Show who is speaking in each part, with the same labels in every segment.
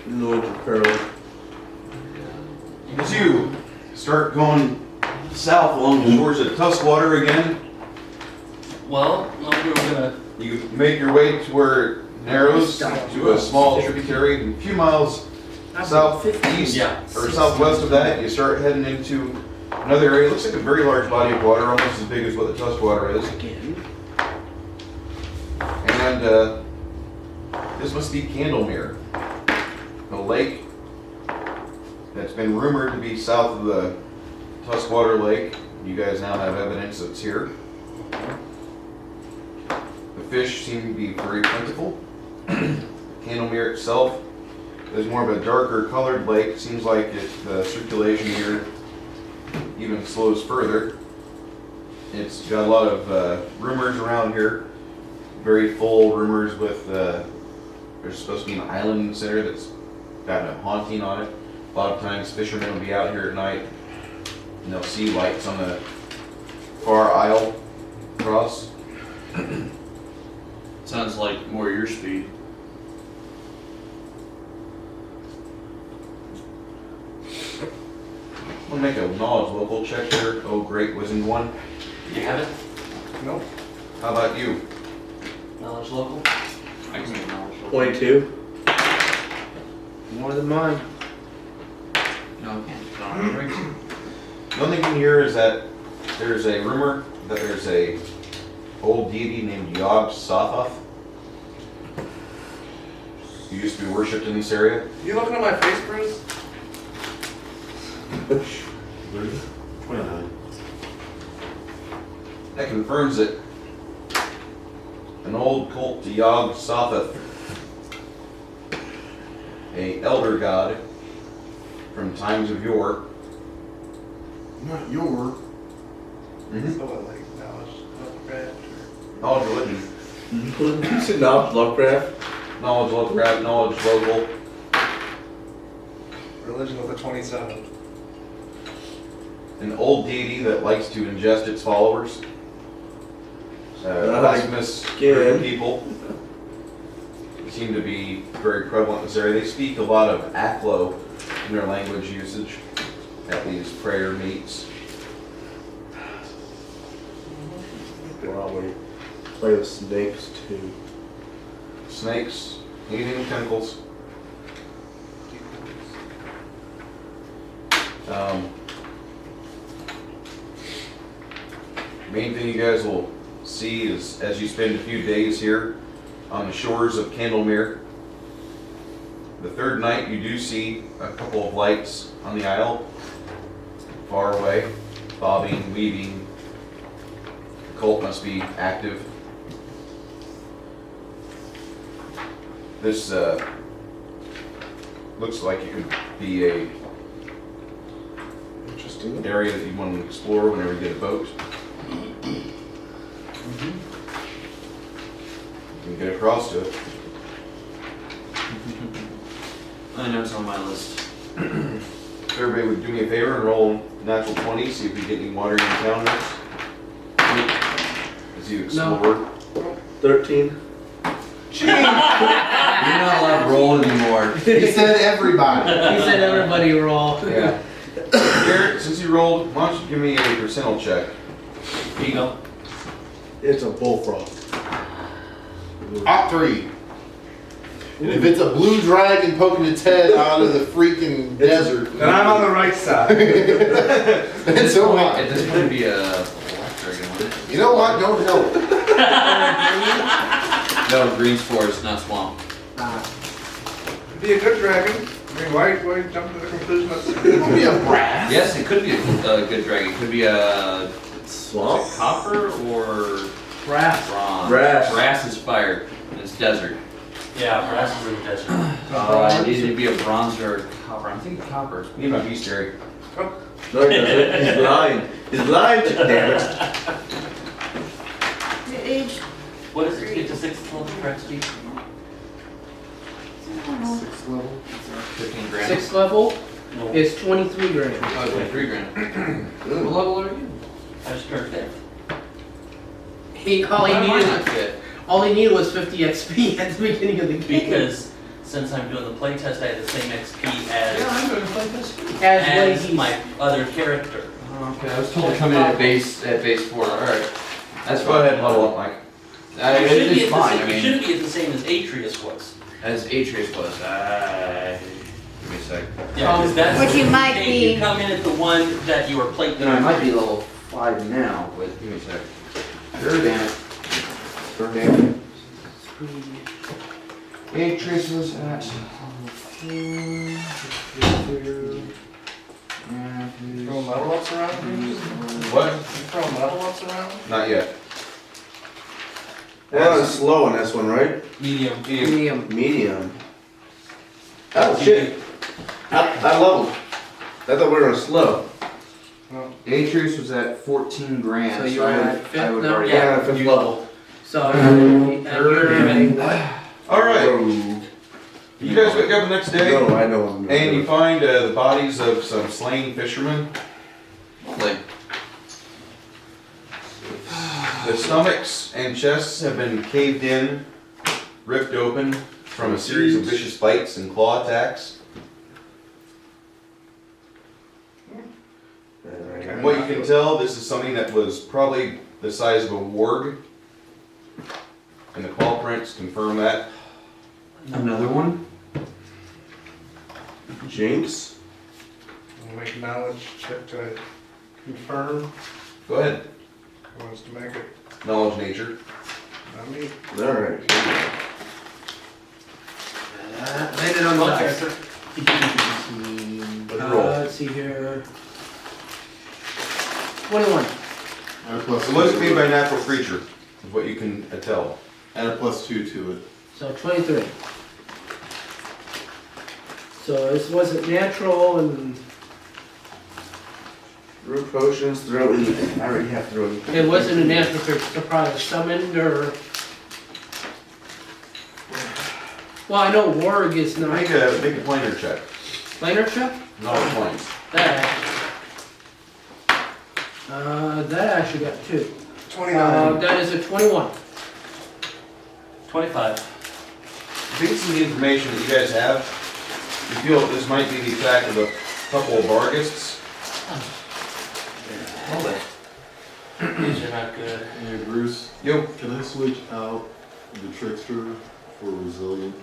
Speaker 1: Lloyd and Pearl.
Speaker 2: As you start going south along the shores of Tuskwater again,
Speaker 3: Well, no, we were gonna.
Speaker 2: you make your way to where it narrows to a small tributary. A few miles southeast
Speaker 3: Yeah.
Speaker 2: or southwest of that, you start heading into another area. It looks like a very large body of water, almost as big as what the Tuskwater is. And this must be Candlemere, a lake that's been rumored to be south of the Tuskwater Lake. You guys now have evidence that it's here. The fish seem to be very plentiful. Candlemere itself is more of a darker colored lake. Seems like the circulation here even slows further. It's got a lot of rumors around here. Very full rumors with, there's supposed to be an island center that's got a haunting on it. A lot of times fishermen will be out here at night and they'll see lights on the far isle across.
Speaker 3: Sounds like more your speed.
Speaker 2: I'm gonna make a knowledge local check here. Oh, great, Wizard one.
Speaker 3: You have it?
Speaker 4: Nope.
Speaker 2: How about you?
Speaker 3: Knowledge local? I can make knowledge local.
Speaker 1: 22. More than mine.
Speaker 3: No, I can't. No, I'm right.
Speaker 2: The only thing here is that there's a rumor that there's a old deity named Yog Sothoth who used to be worshipped in this area.
Speaker 4: You looking at my face, Bruce?
Speaker 1: 29.
Speaker 2: That confirms that an old cult to Yog Sothoth, a elder god from times of yore.
Speaker 5: Not your.
Speaker 2: Mm-hmm.
Speaker 4: So what, like knowledge, Lovecraft,
Speaker 2: Knowledge religion.
Speaker 1: You said Lovecraft?
Speaker 2: Knowledge local, knowledge local.
Speaker 4: or religion of the 27.
Speaker 2: An old deity that likes to ingest its followers. Blasphemous group of people seem to be very prevalent in this area. They speak a lot of Aklo in their language usage at these prayer meets.
Speaker 1: Probably play with snakes too.
Speaker 2: Snakes, anything with tentacles. Main thing you guys will see is as you spend a few days here on the shores of Candlemere. The third night you do see a couple of lights on the isle, far away, bobbing, weaving. The cult must be active. This looks like it could be a
Speaker 1: Interesting.
Speaker 2: area that you want to explore whenever you get a boat. You can get across to it.
Speaker 3: I know it's on my list.
Speaker 2: If everybody would do me a favor and roll natural 20, see if we get any water in town next. As you explore.
Speaker 1: 13.
Speaker 3: You're not allowed to roll anymore.
Speaker 5: He said everybody.
Speaker 6: He said everybody roll.
Speaker 2: Yeah. Garrett, since you rolled, why don't you give me a percentile check?
Speaker 3: Here you go.
Speaker 1: It's a bullfrog.
Speaker 5: Op 3. And if it's a blue dragon poking its head out of the freaking desert,
Speaker 4: And I'm on the right side.
Speaker 5: it's so hot.
Speaker 3: At this point, it'd be a black dragon, wouldn't it?
Speaker 5: You know what? Don't help.
Speaker 3: No, green's forest, not swamp.
Speaker 4: It'd be a good dragon. I mean, why jump to the conclusion that's
Speaker 5: It could be a brass.
Speaker 3: Yes, it could be a good dragon. It could be a
Speaker 1: Swamp?
Speaker 3: is it copper or
Speaker 6: Brass.
Speaker 3: bronze.
Speaker 1: Brass.
Speaker 3: Brass is fire, and it's desert.
Speaker 6: Yeah, brass is in the desert.
Speaker 3: It needs to be a bronze or a copper. I'm thinking copper.
Speaker 2: You need my bestiary.
Speaker 1: No, he doesn't. He's lying. He's lying, damn it.
Speaker 7: Your age?
Speaker 6: What is it to get to 6th level craft speed?
Speaker 5: 6th level.
Speaker 3: 15 grand.
Speaker 6: 6th level No. is 23 grand.
Speaker 3: Oh, 23 grand. What level are you?
Speaker 6: I just turned 5th.
Speaker 3: Why am I not fit?
Speaker 6: All he needed was 50 XP at the beginning of the game.
Speaker 8: Because
Speaker 6: since I'm doing the playtest, I have the same XP as,
Speaker 3: I'm going to play this too.
Speaker 6: as as my my other character.
Speaker 3: Okay, I was told to come in at base 4. Alright. That's
Speaker 2: Go ahead and level up, Mike.
Speaker 6: You shouldn't be
Speaker 3: It's
Speaker 6: at the
Speaker 3: fine,
Speaker 6: same-
Speaker 3: I
Speaker 6: you
Speaker 3: mean,
Speaker 6: shouldn't be at the same as Atreus was.
Speaker 3: as Atreus was. Give me a sec.
Speaker 6: Yeah, 'cause that's.
Speaker 7: Which you might
Speaker 6: if
Speaker 7: be.
Speaker 6: You come in at the one that you were playing.
Speaker 3: I might be level 5 now, but give me a sec. Sure, damn it. Sure, damn it. Atreus was at
Speaker 4: Throw level ups around?
Speaker 2: What?
Speaker 4: You throw level ups around?
Speaker 2: Not yet.
Speaker 1: We're on slow on this one, right?
Speaker 6: Medium.
Speaker 5: Medium.
Speaker 1: Medium. Oh shit. I leveled. I thought we were on slow.
Speaker 3: Atreus was at 14 grand.
Speaker 6: So you were
Speaker 3: I would-
Speaker 6: at fifth
Speaker 3: I would
Speaker 6: now?
Speaker 3: already-
Speaker 1: Yeah, fifth level.
Speaker 6: So,
Speaker 2: Alright, you guys wake up the next day,
Speaker 1: No, I know. I'm
Speaker 2: and you find the bodies of some slain fishermen.
Speaker 3: Like,
Speaker 2: The stomachs and chests have been caved in, ripped open from a series of vicious bites and claw attacks. From what you can tell, this is something that was probably the size of a warg. And the claw prints confirm that.
Speaker 3: another one?
Speaker 1: Jinx.
Speaker 4: We'll make a knowledge check to confirm.
Speaker 2: Go ahead.
Speaker 4: Who wants to make it?
Speaker 2: Knowledge nature.
Speaker 4: Not me.
Speaker 1: Alright.
Speaker 6: landed on the dice.
Speaker 2: Let's roll.
Speaker 6: Let's see here. 21.
Speaker 5: Add a plus
Speaker 2: It was
Speaker 5: two
Speaker 2: made
Speaker 5: to
Speaker 2: by
Speaker 5: it.
Speaker 2: natural creature, is what you can tell.
Speaker 5: Add a +2 to it.
Speaker 6: So 23. So this wasn't natural and
Speaker 1: Brew potions, throw anything. I already have throw anything.
Speaker 6: it wasn't a natural creature, so probably summoned or. Well, I know Warg is not.
Speaker 2: Make a planar check.
Speaker 6: Planar check?
Speaker 2: Knowledge points.
Speaker 6: That. That actually got 2.
Speaker 4: 29.
Speaker 6: That is a 21.
Speaker 8: 25.
Speaker 2: Based on the information that you guys have, you feel this might be the attack of a couple of Vargists.
Speaker 8: These are not good.
Speaker 5: Hey Bruce,
Speaker 2: Yo,
Speaker 5: can I switch out the trickster for resilient?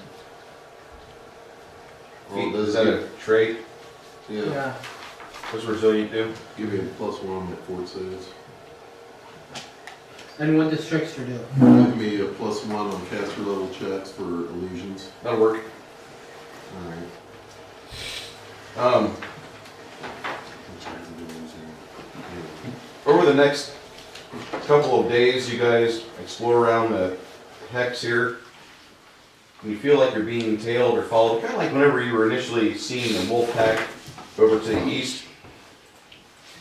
Speaker 2: is that a trait?
Speaker 5: Yeah,
Speaker 6: Yeah.
Speaker 2: What's resilient do?
Speaker 5: give me a +1 at fort saves.
Speaker 6: And what does Trickster do?
Speaker 5: Give me a +1 on caster level checks for illusions.
Speaker 2: That'll work.
Speaker 5: Alright.
Speaker 2: Over the next couple of days, you guys explore around the hex here. And you feel like you're being tailed or followed, kind of like whenever you were initially seeing the wolf pack over to the east.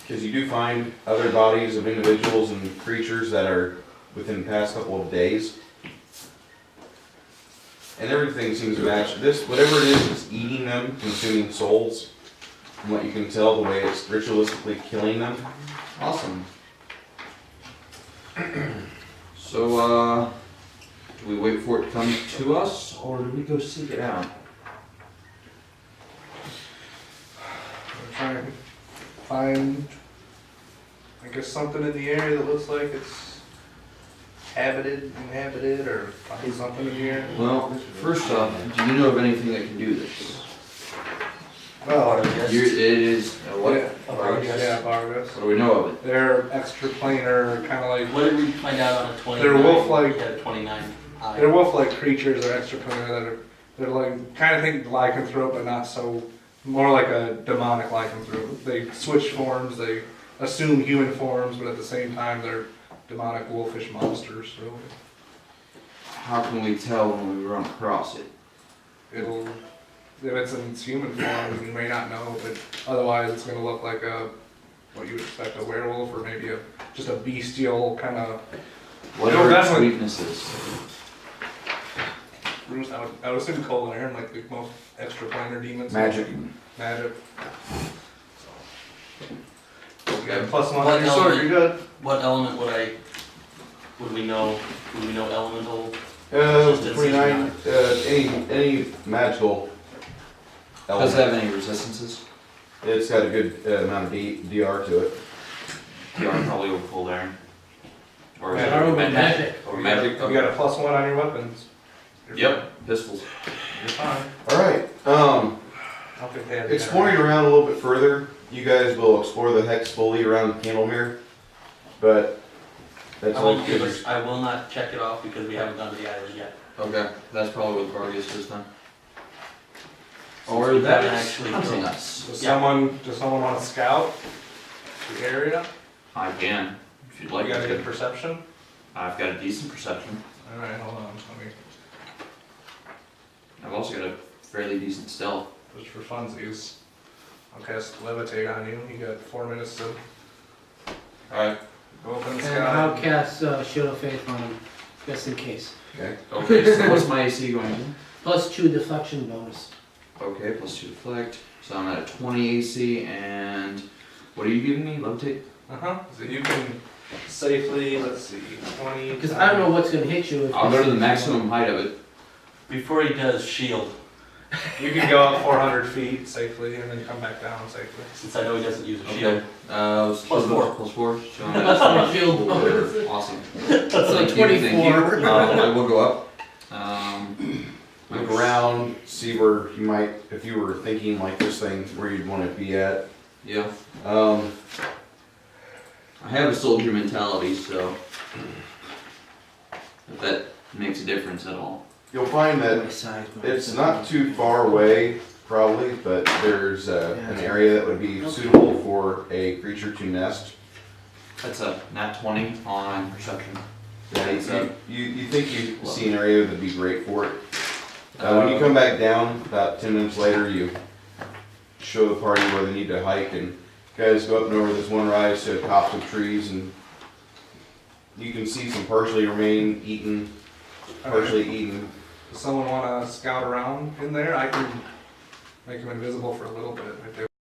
Speaker 2: Because you do find other bodies of individuals and creatures that are within the past couple of days. And everything seems to match. This, whatever it is eating them, consuming souls. From what you can tell, the way it's ritualistically killing them.
Speaker 3: Awesome. So, do we wait for it to come to us, or do we go seek it out?
Speaker 4: Try and find, I guess, something in the area that looks like it's inhabited, or find something in the area.
Speaker 3: Well, first off, do you know of anything that can do this?
Speaker 4: Well,
Speaker 3: It is, what?
Speaker 4: yeah, Vargas.
Speaker 3: What do we know of it?
Speaker 4: They're extra planar, kind of like,
Speaker 8: What did we find out on a 29?
Speaker 4: They're wolf-like.
Speaker 8: We had a 29.
Speaker 4: they're wolf-like creatures, they're extra planar, they're like, kind of think lycanthrope, but not so, more like a demonic lycanthrope. They switch forms, they assume human forms, but at the same time, they're demonic wolfish monsters, so
Speaker 3: How can we tell when we run across it?
Speaker 4: it'll, if it's in its human form, you may not know, but otherwise it's gonna look like what you would expect, a werewolf, or maybe just a bestial kind of,
Speaker 3: What
Speaker 4: No,
Speaker 3: are
Speaker 4: that's
Speaker 3: its
Speaker 4: what-
Speaker 3: weaknesses?
Speaker 4: I would assume cold iron, like the most extra planar demons.
Speaker 3: Magic.
Speaker 4: Magic. You got a +1
Speaker 8: What
Speaker 4: on your sword,
Speaker 8: element?
Speaker 4: you're good.
Speaker 8: What element would we know? Would we know elemental? Just didn't seem
Speaker 2: 29, any magical
Speaker 3: Does it
Speaker 2: element.
Speaker 3: have any resistances?
Speaker 2: It's got a good amount of DR to it.
Speaker 3: Yeah, probably over cold iron. Or is
Speaker 4: Yeah,
Speaker 3: it
Speaker 6: or
Speaker 3: over
Speaker 6: over magic.
Speaker 3: Or magic?
Speaker 4: You got a +1 on your weapons. You're
Speaker 3: Yep, pistols.
Speaker 4: You're fine.
Speaker 2: Alright,
Speaker 4: I'll compare.
Speaker 2: exploring around a little bit further, you guys will explore the hex fully around Candlemere, but that's
Speaker 8: I
Speaker 2: all
Speaker 8: won't give
Speaker 2: because
Speaker 8: us, I will not check it off because we haven't gone to the island yet.
Speaker 3: Okay, that's probably what Vargas has done.
Speaker 8: Or
Speaker 3: Or
Speaker 8: that
Speaker 3: that
Speaker 8: actually
Speaker 3: is hunting
Speaker 8: go.
Speaker 3: us.
Speaker 4: Does
Speaker 8: Yeah.
Speaker 4: someone want to scout the area?
Speaker 3: I can, if you'd like
Speaker 4: You got a
Speaker 3: to.
Speaker 4: good perception?
Speaker 3: I've got a decent perception.
Speaker 4: Alright, hold on, let me,
Speaker 3: I've also got a fairly decent stealth.
Speaker 4: just for funsies. I'll cast levitate on you, you got 4 minutes to
Speaker 3: Alright.
Speaker 4: go up in the
Speaker 6: And I'll
Speaker 4: sky.
Speaker 6: cast Shield of Faith on him, just in case.
Speaker 3: Okay, so what's my AC going to?
Speaker 6: +2 deflection bonus.
Speaker 3: Okay, plus 2 deflect. So I'm at a 20 AC, and what are you giving me? Levitate?
Speaker 4: So you can safely, let's see, 20.
Speaker 6: Because I don't know what's gonna hit you. If
Speaker 3: I'll
Speaker 6: you
Speaker 3: go to the
Speaker 6: see-
Speaker 3: maximum height of it.
Speaker 8: Before he does, shield,
Speaker 4: You can go up 400 feet safely and then come back down safely.
Speaker 8: since I know he doesn't use a shield.
Speaker 3: Okay.
Speaker 8: Plus 4.
Speaker 3: Plus 4. So I'm
Speaker 6: Plus
Speaker 3: at
Speaker 6: 4 shield
Speaker 3: whatever.
Speaker 6: bonus.
Speaker 3: Awesome.
Speaker 6: So
Speaker 3: Thank you, thank you.
Speaker 6: 24.
Speaker 3: I will go up.
Speaker 2: look around, see where you might, if you were thinking like this thing, where you'd want to be at.
Speaker 3: Yeah.
Speaker 2: Um,
Speaker 3: I have a soldier mentality, so if that makes a difference at all.
Speaker 2: you'll find that
Speaker 6: My size, my
Speaker 2: it's
Speaker 6: size.
Speaker 2: not too far away, probably, but there's an area that would be suitable for a creature to nest.
Speaker 3: That's a nat 20 on perception.
Speaker 2: Yeah,
Speaker 3: That's a-
Speaker 2: you think you see an area that'd be great for it. When you come back down, about 10 minutes later, you show the party where they need to hike, and guys go up and over this one rise to the tops of trees, and you can see some partially eaten.
Speaker 4: Does someone want to scout around in there? I can make him invisible for a little bit if they